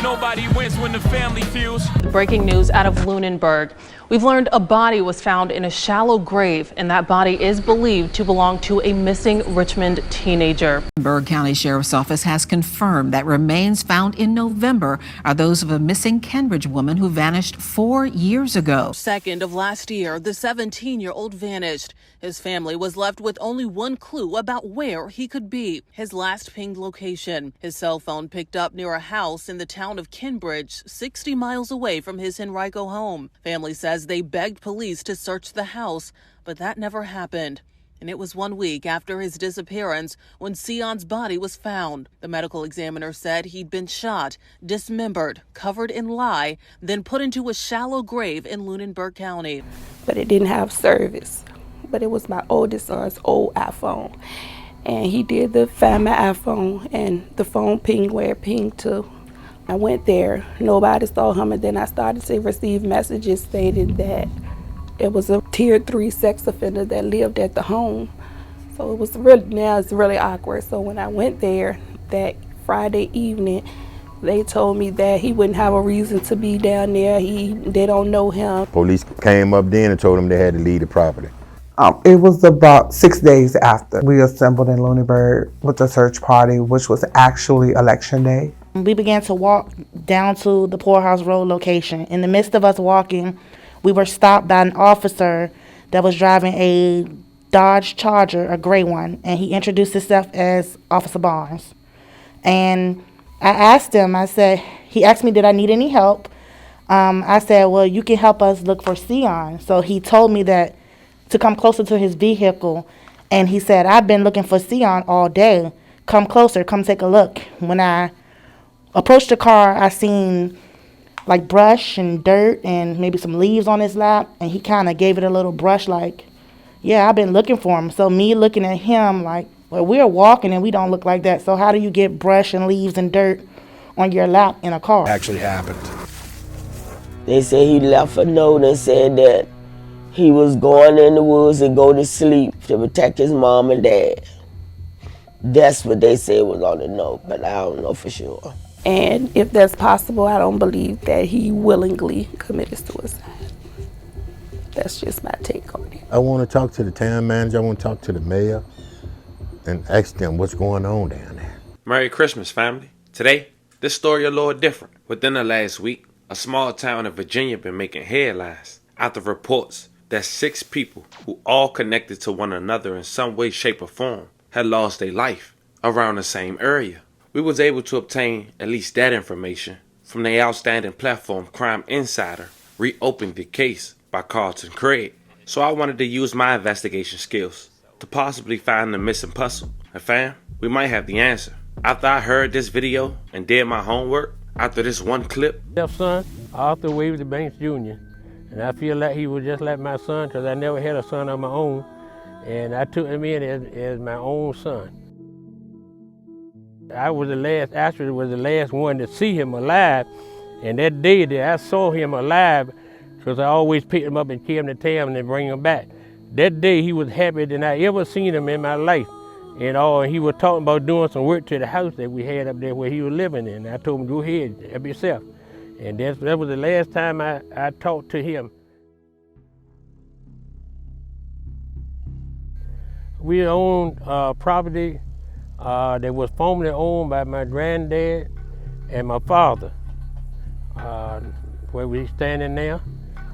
Nobody wins when the family feels. Breaking news out of Lunenburg. We've learned a body was found in a shallow grave, and that body is believed to belong to a missing Richmond teenager. Berg County Sheriff's Office has confirmed that remains found in November are those of a missing Kenbridge woman who vanished 4 years ago. Second of last year, the 17-year-old vanished. His family was left with only one clue about where he could be: his last pinged location. His cell phone picked up near a house in the town of Kenbridge, 60 miles away from his Henrico home. Family says they begged police to search the house, but that never happened. And it was 1 week after his disappearance when Sion's body was found. The medical examiner said he'd been shot, dismembered, covered in lye, then put into a shallow grave in Lunenburg County. But it didn't have service. But it was my oldest son's old iPhone. And he did find my iPhone, and the phone pinged where it pinged to. I went there, nobody saw him, and then I started to receive messages stating that it was a tier 3 sex offender that lived at the home. So it's really awkward. So when I went there that Friday evening, they told me that he wouldn't have a reason to be down there. They don't know him. Police came up then and told him they had to leave the property. It was about 6 days after we assembled in Lunenburg with the search party, which was actually election day. We began to walk down to the Poorhouse Road location. In the midst of us walking, we were stopped by an officer that was driving a Dodge Charger, a gray one, and he introduced himself as Officer Barnes. And I asked him, he asked me, did I need any help? I said, well, you can help us look for Sion. So he told me that to come closer to his vehicle, and he said, I've been looking for Sion all day. Come closer, come take a look. When I approached the car, I seen like brush and dirt and maybe some leaves on his lap, and he kind of gave it a little brush like, yeah, I've been looking for him. So me looking at him like, well, we're walking and we don't look like that, so how do you get brush and leaves and dirt on your lap in a car? Actually happened. They said he left a note and said that he was going in the woods and go to sleep to protect his mom and dad. That's what they said was on the note, but I don't know for sure. And if that's possible, I don't believe that he willingly committed suicide. That's just my take on it. I want to talk to the town manager, I want to talk to the mayor and ask them what's going on down there. Merry Christmas, family. Today, this story a little different. Within the last week, a small town in Virginia been making headlines after reports that 6 people who all connected to one another in some way, shape, or form had lost their life around the same area. We was able to obtain at least that information from the outstanding platform Crime Insider reopened the case by Carlton Craig. So I wanted to use my investigation skills to possibly find the missing puzzle. And fam, we might have the answer. After I heard this video and did my homework, after this one clip. Son, Arthur Waverly Banks Jr. And I feel like he was just like my son because I never had a son of my own. And I took him in as my own son. I was the last one to see him alive. And that day that I saw him alive, because I always picked him up and carried him to town and bring him back. That day he was happier than I ever seen him in my life. And he was talking about doing some work to the house that we had up there where he was living in. I told him, go ahead, help yourself. And that was the last time I talked to him. We owned property that was formerly owned by my granddad and my father. Where we standing now,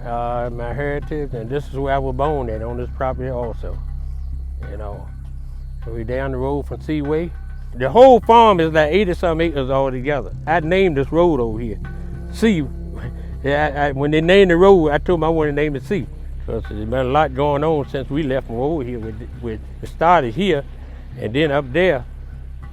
my heritage, and this is where I was born at, on this property also. So we down the road from Seaway. The whole farm is like 80-some acres altogether. I named this road over here, Sea. When they named the road, I told them I wanted to name it Sea. Because there's been a lot going on since we left from over here. It started here, and then up there.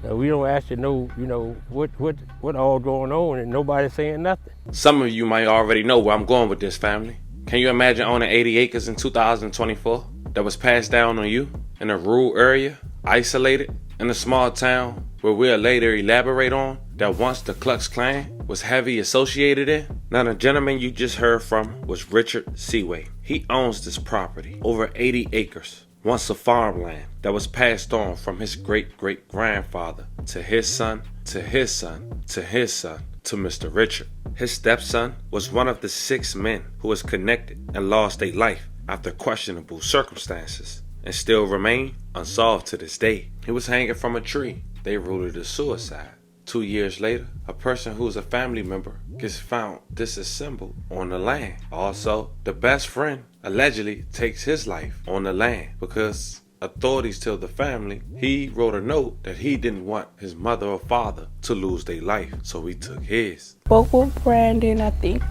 So we don't actually know, what all going on, and nobody's saying nothing. Some of you might already know where I'm going with this, family. Can you imagine owning 80 acres in 2024 that was passed down on you in a rural area, isolated, in a small town where we'll later elaborate on that once the Klux Klan was heavy associated in? Now, the gentleman you just heard from was Richard Seaway. He owns this property, over 80 acres. once a farmland that was passed on from his great-great-grandfather to his son, to his son, to his son, to Mr. Richard. His stepson was one of the 6 men who was connected and lost their life after questionable circumstances and still remain unsolved to this day. He was hanging from a tree. They ruled it a suicide. 2 years later, a person who's a family member gets found disassembled on the land. Also, the best friend allegedly takes his life on the land because authorities tell the family he wrote a note that he didn't want his mother or father to lose their life, so he took his. Spoke with Brandon, I think,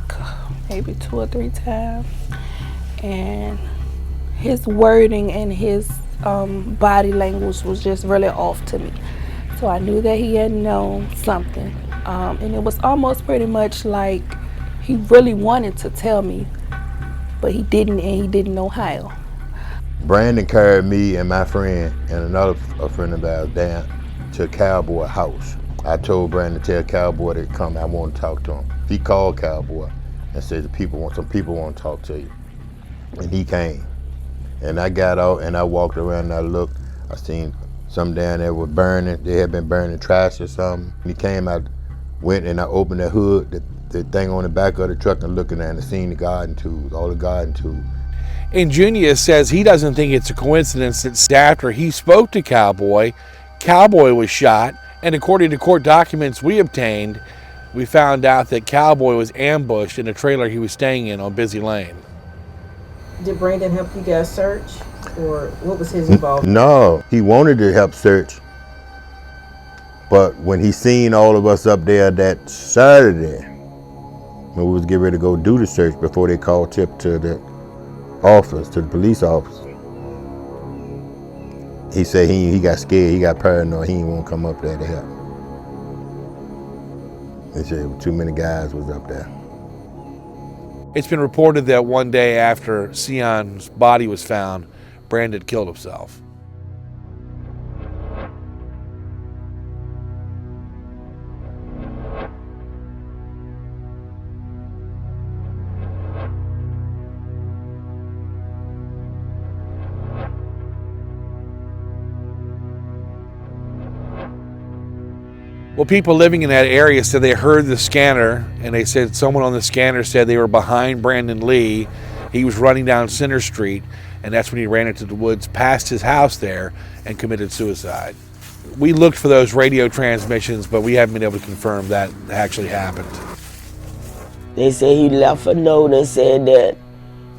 maybe 2 or 3 times, and his wording and his body language was just really off to me. So I knew that he had known something, and it was almost pretty much like he really wanted to tell me, but he didn't, and he didn't know how. Brandon carried me and my friend and another friend of ours down to Cowboy house. I told Brandon to tell Cowboy to come, I want to talk to him. He called Cowboy and said some people want to talk to you. And he came. And I got out and I walked around and I looked. I seen some down there were burning. They had been burning trash or something. He came, I went and I opened the hood, the thing on the back of the truck, and looking at it and seen the garden tools, all the garden tools. And Junior says he doesn't think it's a coincidence that after he spoke to Cowboy, Cowboy was shot. And according to court documents we obtained, we found out that Cowboy was ambushed in a trailer he was staying in on Busy Lane. Did Brandon help you guys search, or what was his involvement? No, he wanted to help search. But when he seen all of us up there that Saturday, when we was getting ready to go do the search before they called tip to the office, to the police office, he said he got scared, he got paranoid, he didn't want to come up there to help. They said too many guys was up there. It's been reported that one day after Sion's body was found, Brandon killed himself. Well, people living in that area said they heard the scanner, and they said someone on the scanner said they were behind Brandon Lee. He was running down Center Street, and that's when he ran into the woods past his house there and committed suicide. We looked for those radio transmissions, but we haven't been able to confirm that actually happened. They say he left a note and said that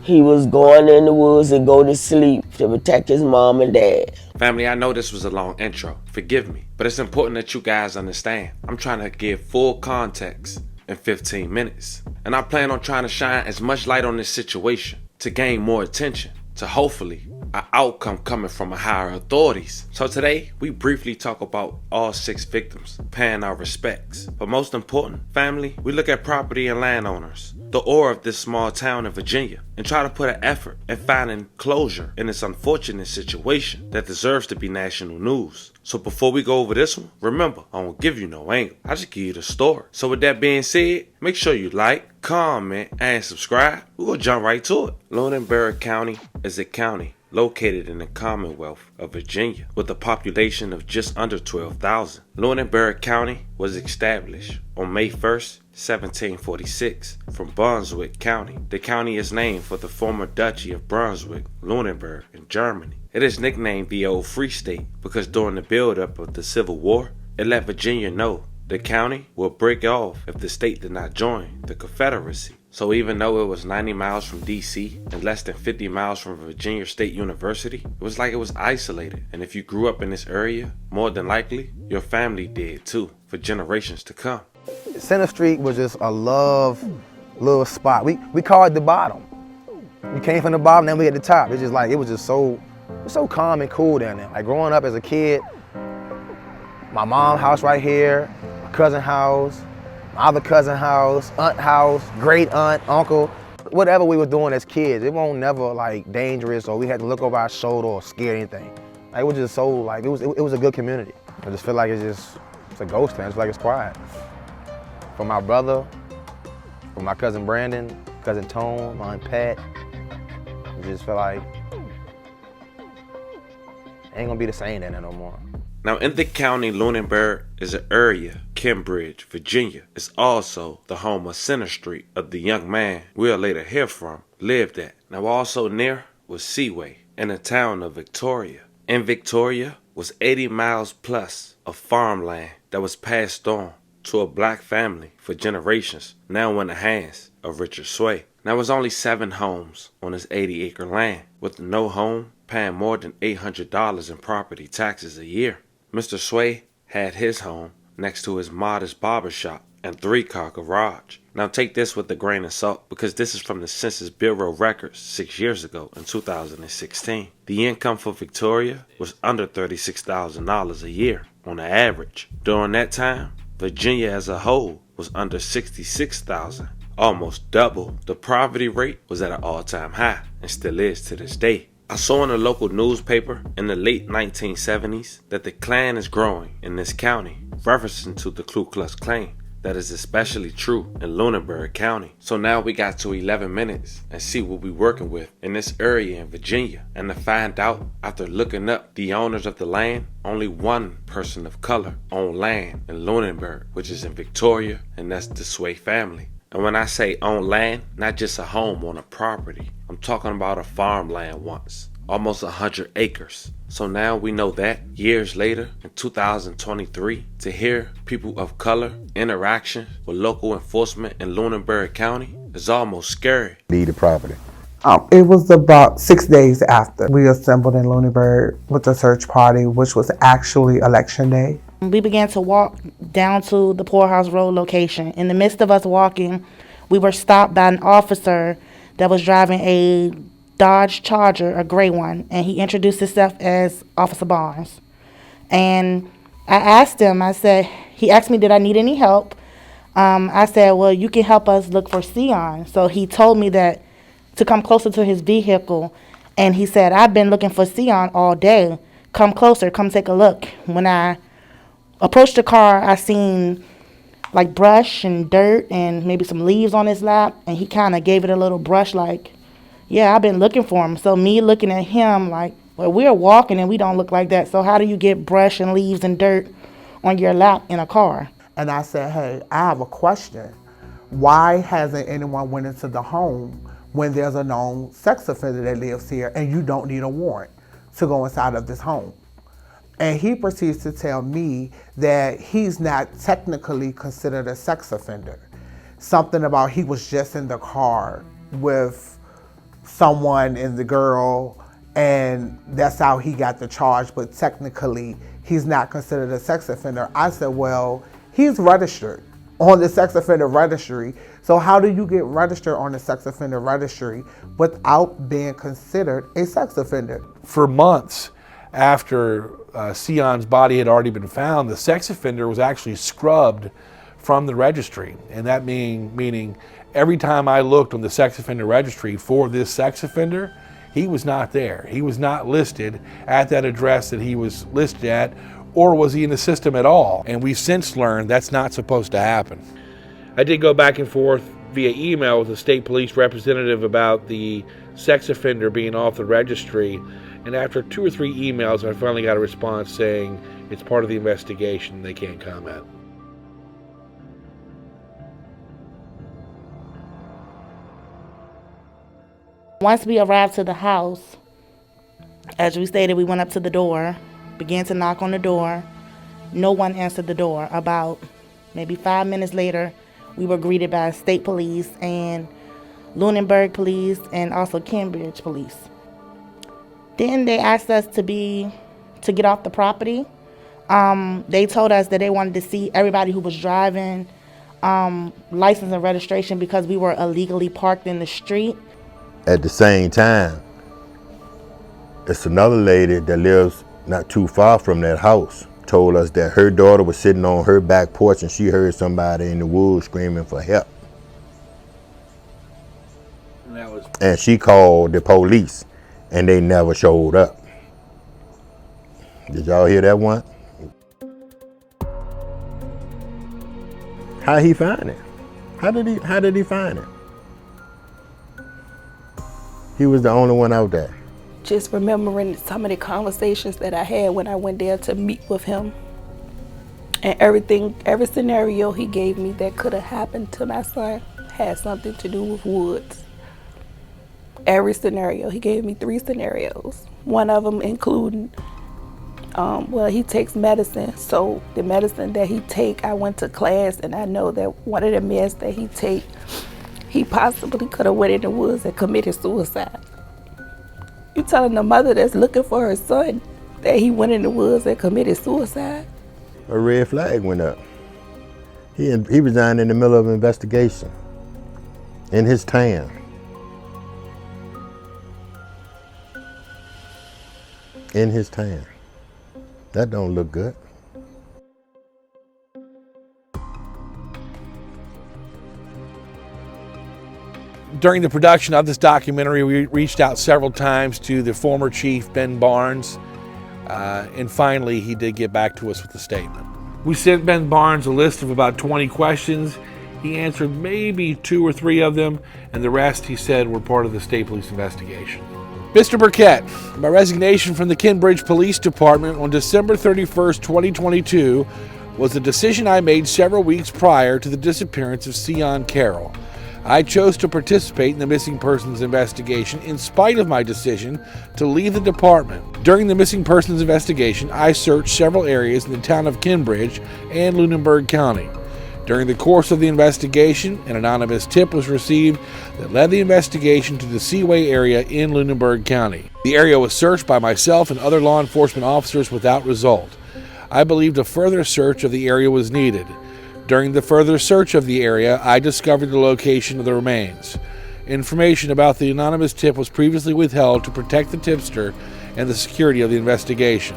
he was going in the woods and go to sleep to protect his mom and dad. Family, I know this was a long intro. Forgive me. But it's important that you guys understand. I'm trying to give full context in 15 minutes. And I plan on trying to shine as much light on this situation to gain more attention, to hopefully an outcome coming from a higher authorities. So today, we briefly talk about all 6 victims, paying our respects. But most important, family, we look at property and landowners, the aura of this small town in Virginia, and try to put an effort in finding closure in this unfortunate situation that deserves to be national news. So before we go over this one, remember, I won't give you no angle. I just give you the story. So with that being said, make sure you like, comment, and subscribe. We're going to jump right to it. Lunenburg County is a county located in the Commonwealth of Virginia with a population of just under 12,000. Lunenburg County was established on May 1st, 1746 from Brunswick County. The county is named for the former Duchy of Brunswick, Lunenburg in Germany. It is nicknamed the Old Free State because during the buildup of the Civil War, it let Virginia know the county would break off if the state did not join the Confederacy. So even though it was 90 miles from DC and less than 50 miles from Virginia State University, it was like it was isolated. And if you grew up in this area, more than likely, your family did too, for generations to come. Center Street was just a love little spot. We called it the bottom. We came from the bottom, then we at the top. It's just like, it was just so calm and cool down there. Like growing up as a kid, my mom's house right here, my cousin's house, my other cousin's house, aunt house, great aunt, uncle, whatever we were doing as kids, it won't never like dangerous or we had to look over our shoulder or scare anything. Like, it was just so like, it was a good community. I just feel like it's a ghost town, it's like it's quiet. From my brother, from my cousin Brandon, cousin Tone, my aunt Pat, it just felt like Ain't gonna be the same down there no more. Now, in the county Lunenburg is an area, Cambridge, Virginia, is also the home of Center Street of the young man we'll later hear from lived at. Now, also near was Seaway in the town of Victoria. In Victoria was 80 miles plus of farmland that was passed on to a black family for generations, now in the hands of Richard Sway. Now, was only 7 homes on this 80-acre land, with no home paying more than $800 in property taxes a year. Mr. Sway had his home next to his modest barber shop and 3-car garage. Now take this with a grain of salt, because this is from the Census Bureau records 6 years ago in 2016. The income for Victoria was under $36,000 a year on the average. During that time, Virginia as a whole was under $66,000, almost double. The poverty rate was at an all-time high and still is to this day. I saw in a local newspaper in the late 1970s that the Klan is growing in this county, referencing to the Ku Klux Klan. That is especially true in Lunenburg County. So now we got to 11 minutes and see what we're working with in this area in Virginia. And to find out, after looking up the owners of the land, only one person of color owned land in Lunenburg, which is in Victoria, and that's the Sway family. And when I say own land, not just a home on a property. I'm talking about a farmland once, almost 100 acres. So now we know that years later, in 2023, to hear people of color interaction with local enforcement in Lunenburg County is almost scary. Leave the property. It was about 6 days after we assembled in Lunenburg with the search party, which was actually election day. We began to walk down to the Poorhouse Road location. In the midst of us walking, we were stopped by an officer that was driving a Dodge Charger, a gray one, and he introduced himself as Officer Barnes. And I asked him, he asked me, did I need any help? I said, well, you can help us look for Sion. So he told me that to come closer to his vehicle, and he said, I've been looking for Sion all day. Come closer, come take a look. When I approached the car, I seen like brush and dirt and maybe some leaves on his lap, and he kind of gave it a little brush like, yeah, I've been looking for him. So me looking at him like, well, we're walking and we don't look like that, so how do you get brush and leaves and dirt on your lap in a car? And I said, hey, I have a question. Why hasn't anyone went into the home when there's a known sex offender that lives here and you don't need a warrant to go inside of this home? And he proceeds to tell me that he's not technically considered a sex offender. Something about he was just in the car with someone and the girl, and that's how he got the charge, but technically he's not considered a sex offender. I said, well, he's registered on the sex offender registry. So how do you get registered on the sex offender registry without being considered a sex offender? For months after Sion's body had already been found, the sex offender was actually scrubbed from the registry. And that meaning every time I looked on the sex offender registry for this sex offender, he was not there. He was not listed at that address that he was listed at, or was he in the system at all? And we've since learned that's not supposed to happen. I did go back and forth via email with the state police representative about the sex offender being off the registry. And after 2 or 3 emails, I finally got a response saying it's part of the investigation, they can't comment. Once we arrived to the house, as we stated, we went up to the door, began to knock on the door. No one answered the door. About maybe 5 minutes later, we were greeted by state police and Lunenburg police and also Cambridge police. Then they asked us to get off the property. They told us that they wanted to see everybody who was driving, license and registration, because we were illegally parked in the street. At the same time, it's another lady that lives not too far from that house told us that her daughter was sitting on her back porch and she heard somebody in the woods screaming for help. And she called the police and they never showed up. Did y'all hear that one? How he find it? How did he find it? He was the only one out there. just remembering some of the conversations that I had when I went there to meet with him. And every scenario he gave me that could have happened to my son had something to do with Woods. Every scenario. He gave me 3 scenarios. One of them including, he takes medicine. So the medicine that he take, I went to class and I know that one of the meds that he take, he possibly could have went in the woods and committed suicide. You telling the mother that's looking for her son that he went in the woods and committed suicide? A red flag went up. He resigned in the middle of an investigation in his town. In his town. That don't look good. During the production of this documentary, we reached out several times to the former chief, Ben Barnes, and finally he did get back to us with a statement. We sent Ben Barnes a list of about 20 questions. He answered maybe 2 or 3 of them, and the rest, he said, were part of the state police investigation. Mr. Burkett, my resignation from the Kinbridge Police Department on December 31st, 2022 was a decision I made several weeks prior to the disappearance of Sion Carroll. I chose to participate in the missing persons investigation in spite of my decision to leave the department. During the missing persons investigation, I searched several areas in the town of Kinbridge and Lunenburg County. During the course of the investigation, an anonymous tip was received that led the investigation to the Seaway area in Lunenburg County. The area was searched by myself and other law enforcement officers without result. I believed a further search of the area was needed. During the further search of the area, I discovered the location of the remains. Information about the anonymous tip was previously withheld to protect the tipster and the security of the investigation.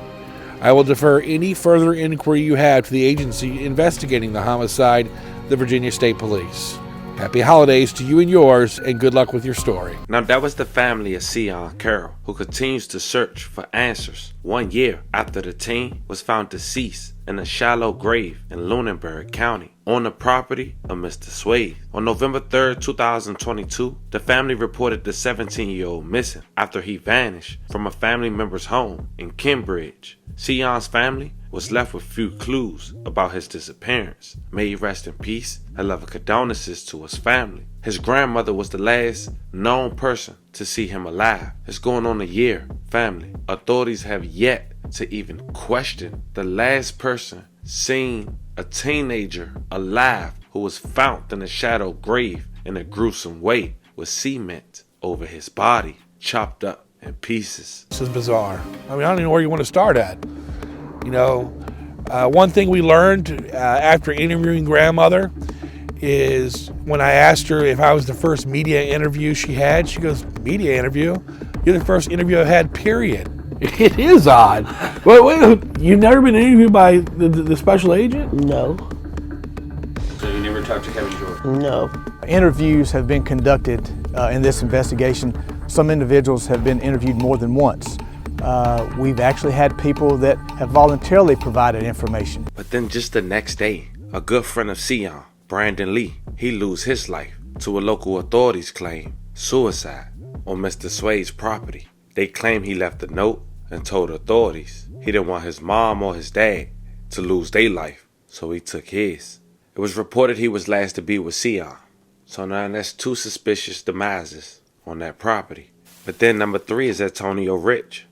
I will defer any further inquiry you have to the agency investigating the homicide, the Virginia State Police. Happy holidays to you and yours, and good luck with your story. Now that was the family of Sion Carroll, who continues to search for answers 1 year after the teen was found deceased in a shallow grave in Lunenburg County on the property of Mr. Swade. On November 3rd, 2022, the family reported the 17-year-old missing after he vanished from a family member's home in Kinbridge. Sion's family was left with few clues about his disappearance. May he rest in peace. Her love and condolences to his family. His grandmother was the last known person to see him alive. It's going on a year, family. Authorities have yet to even question the last person seen a teenager alive who was found in a shallow grave in a gruesome way with cement over his body, chopped up in pieces. This is bizarre. I mean, I don't even know where you want to start at. You know, one thing we learned after interviewing grandmother is when I asked her if I was the first media interview she had, she goes, media interview? You're the first interview I've had, period. It is odd. Wait, you've never been interviewed by the special agent? No. So you never talked to Kevin Jordan? No. Interviews have been conducted in this investigation. Some individuals have been interviewed more than once. We've actually had people that have voluntarily provided information. But then just the next day, a good friend of Sion, Brandon Lee, he lose his life to a local authorities claim suicide on Mr. Swade's property. They claim he left a note and told authorities he didn't want his mom or his dad to lose their life, so he took his. It was reported he was last to be with Sion, so now that's 2 suspicious demises on that property. But then number 3 is Antonio Rich.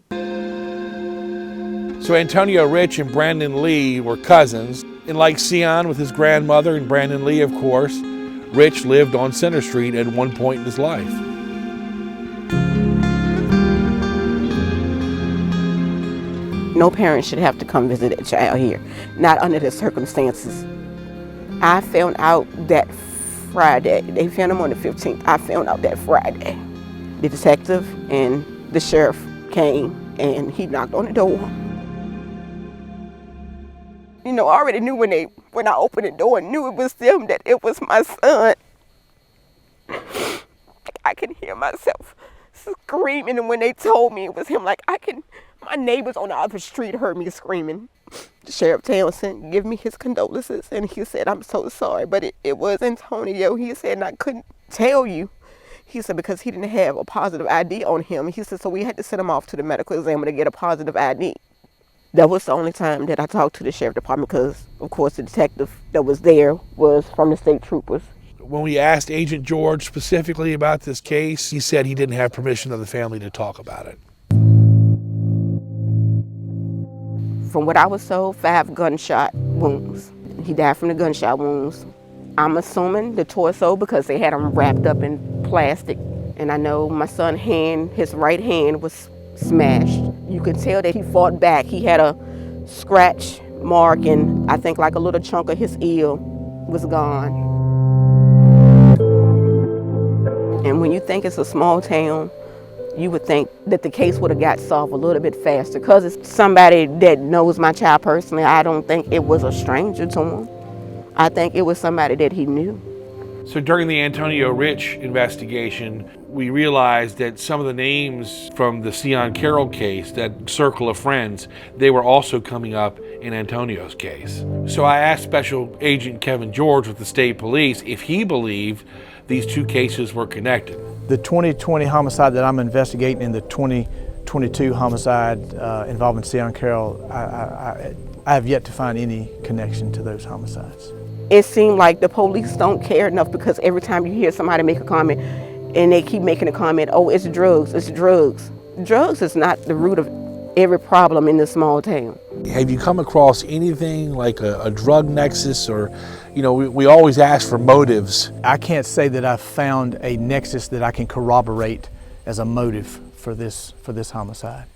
So Antonio Rich and Brandon Lee were cousins, and like Sion with his grandmother and Brandon Lee, of course, Rich lived on Center Street at one point in his life. No parent should have to come visit a child here, not under the circumstances. I found out that Friday. They found him on the 15th. I found out that Friday. The detective and the sheriff came and he knocked on the door. You know, I already knew when I opened the door, knew it was them, that it was my son. I can hear myself screaming, and when they told me it was him, my neighbors on the other street heard me screaming. Sheriff Townsend gave me his condolences, and he said, I'm so sorry, but it was Antonio. He said, and I couldn't tell you. He said because he didn't have a positive ID on him. He said so we had to send him off to the medical examiner to get a positive ID. That was the only time that I talked to the sheriff department because, of course, the detective that was there was from the state troopers. When we asked Agent George specifically about this case, he said he didn't have permission of the family to talk about it. From what I was told, 5 gunshot wounds. He died from the gunshot wounds. I'm assuming the torso because they had him wrapped up in plastic. And I know my son's hand, his right hand was smashed. You could tell that he fought back. He had a scratch mark and I think like a little chunk of his ear was gone. And when you think it's a small town, you would think that the case would have got solved a little bit faster. Because it's somebody that knows my child personally, I don't think it was a stranger to him. I think it was somebody that he knew. So during the Antonio Rich investigation, we realized that some of the names from the Sion Carroll case, that circle of friends, they were also coming up in Antonio's case. So I asked Special Agent Kevin George with the state police if he believed these two cases were connected. The 2020 homicide that I'm investigating and the 2022 homicide involving Sion Carroll, I have yet to find any connection to those homicides. It seemed like the police don't care enough because every time you hear somebody make a comment and they keep making a comment, oh, it's drugs, it's drugs. Drugs is not the root of every problem in this small town. Have you come across anything like a drug nexus or, you know, we always ask for motives. I can't say that I've found a nexus that I can corroborate as a motive for this homicide.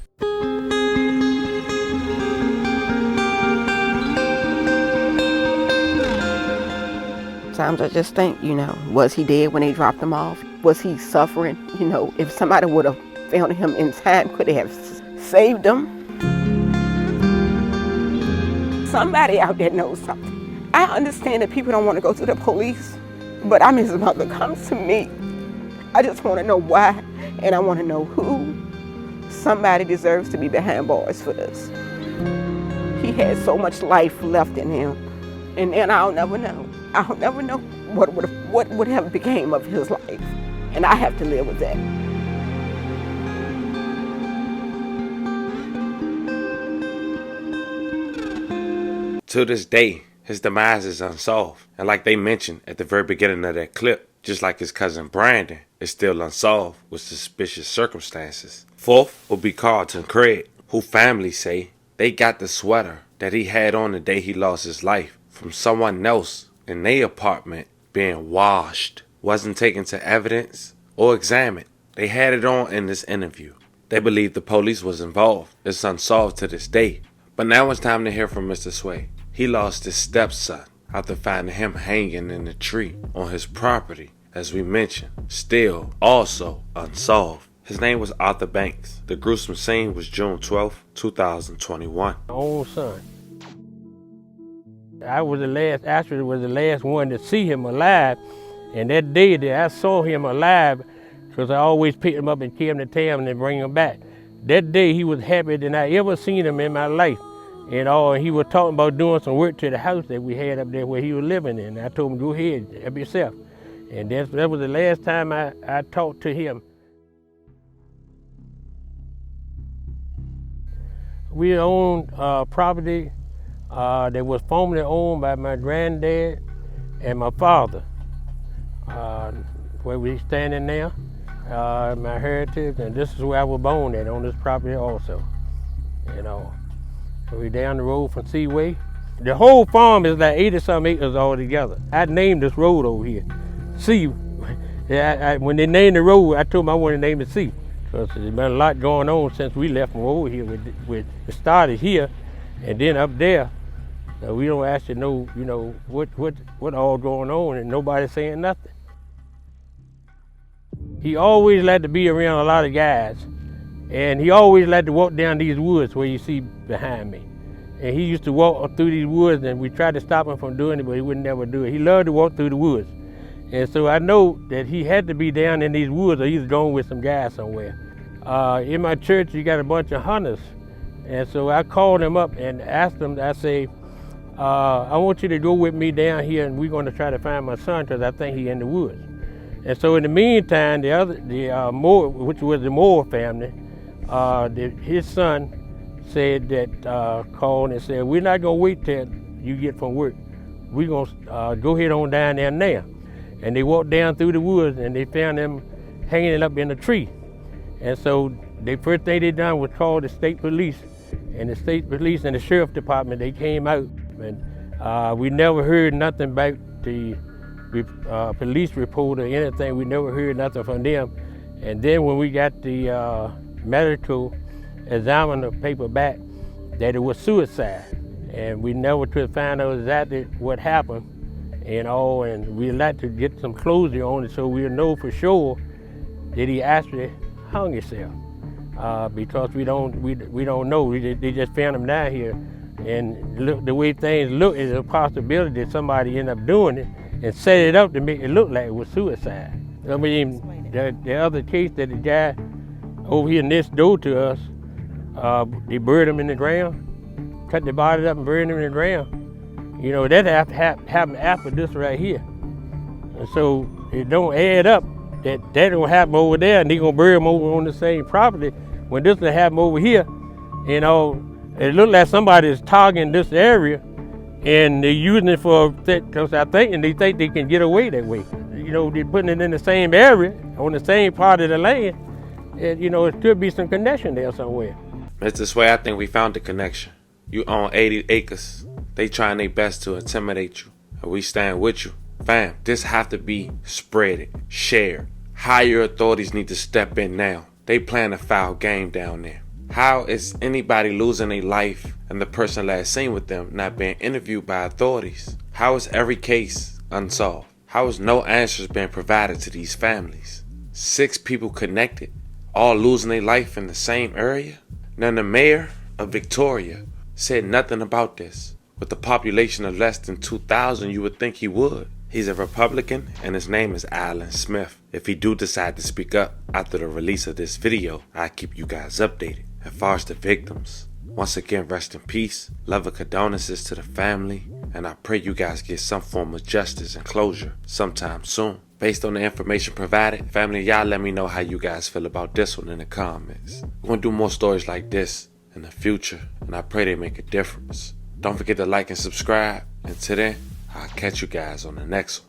Sometimes I just think, you know, was he dead when they dropped him off? Was he suffering? You know, if somebody would have found him in time, could they have saved him? Somebody out there knows something. I understand that people don't want to go to the police, but I'm his mother. Come to me. I just want to know why, and I want to know who. Somebody deserves to be behind bars for this. He had so much life left in him, and I'll never know. I'll never know what would have became of his life, and I have to live with that. To this day, his demise is unsolved. And like they mentioned at the very beginning of that clip, just like his cousin Brandon, is still unsolved with suspicious circumstances. Fourth will be Carlton Craig, who family say they got the sweater that he had on the day he lost his life from someone else in their apartment being washed. Wasn't taken to evidence or examined. They had it on in this interview. They believe the police was involved. It's unsolved to this day. But now it's time to hear from Mr. Sway. He lost his stepson after finding him hanging in a tree on his property, as we mentioned, still also unsolved. His name was Arthur Banks. The gruesome scene was June 12, 2021. My own son. I was the last one to see him alive, and that day that I saw him alive, because I always picked him up and carried him to town and then bring him back. That day he was happier than I ever seen him in my life. And he was talking about doing some work to the house that we had up there where he was living in. I told him, go ahead, help yourself. And that was the last time I talked to him. We owned property that was formerly owned by my granddad and my father. Where we standing now, my heritage, and this is where I was born at, on this property also. You know, we down the road from Seaway. The whole farm is like 80-some acres all together. I named this road over here, Sea. When they named the road, I told them I wanted to name it Sea, because there's been a lot going on since we left from over here. It started here, and then up there. We don't actually know, you know, what all going on, and nobody's saying nothing. He always liked to be around a lot of guys, and he always liked to walk down these woods where you see behind me. And he used to walk through these woods, and we tried to stop him from doing it, but he would never do it. He loved to walk through the woods. And so I know that he had to be down in these woods, or he's going with some guys somewhere. In my church, you got a bunch of hunters. And so I called him up and asked him, I say, I want you to go with me down here, and we're going to try to find my son, because I think he's in the woods. And so in the meantime, Moore, which was the Moore family, his son said that, called and said, we're not gonna wait till you get from work. We're gonna go ahead on down there now. And they walked down through the woods and they found them hanging up in a tree. And so the first thing they done was call the state police. And the state police and the sheriff department, they came out. And we never heard nothing back the police report or anything. We never heard nothing from them. And then when we got the medical examiner paper back, that it was suicide. And we never could find out exactly what happened and we'd like to get some closure on it so we'll know for sure that he actually hung himself. Because we don't know. They just found him down here. And look, the way things look, is a possibility that somebody ended up doing it and set it up to make it look like it was suicide. I mean, the other case that the guy over here next door to us, they buried him in the ground, cut the body up and buried him in the ground. You know, that happened after this right here. And so it don't add up that don't happen over there and they gonna bury him over on the same property when this will happen over here. You know, it looked like somebody is targeting this area and they're using it for, because they think they can get away that way. You know, they're putting it in the same area, on the same part of the land. And, you know, it could be some connection there somewhere. Mr. Sway, I think we found the connection. You own 80 acres. They trying their best to intimidate you. And we stand with you. Fam, this have to be spreaded, shared. Higher authorities need to step in now. They playing a foul game down there. How is anybody losing their life and the person last seen with them not being interviewed by authorities? How is every case unsolved? How is no answers being provided to these families? 6 people connected, all losing their life in the same area? Now the mayor of Victoria said nothing about this. With a population of less than 2,000, you would think he would. He's a Republican and his name is Alan Smith. If he do decide to speak up after the release of this video, I'll keep you guys updated. As far as the victims, once again, rest in peace. Love and condolences to the family, and I pray you guys get some form of justice and closure sometime soon. Based on the information provided, family, y'all let me know how you guys feel about this one in the comments. We're gonna do more stories like this in the future, and I pray they make a difference. Don't forget to like and subscribe. Until then, I'll catch you guys on the next one.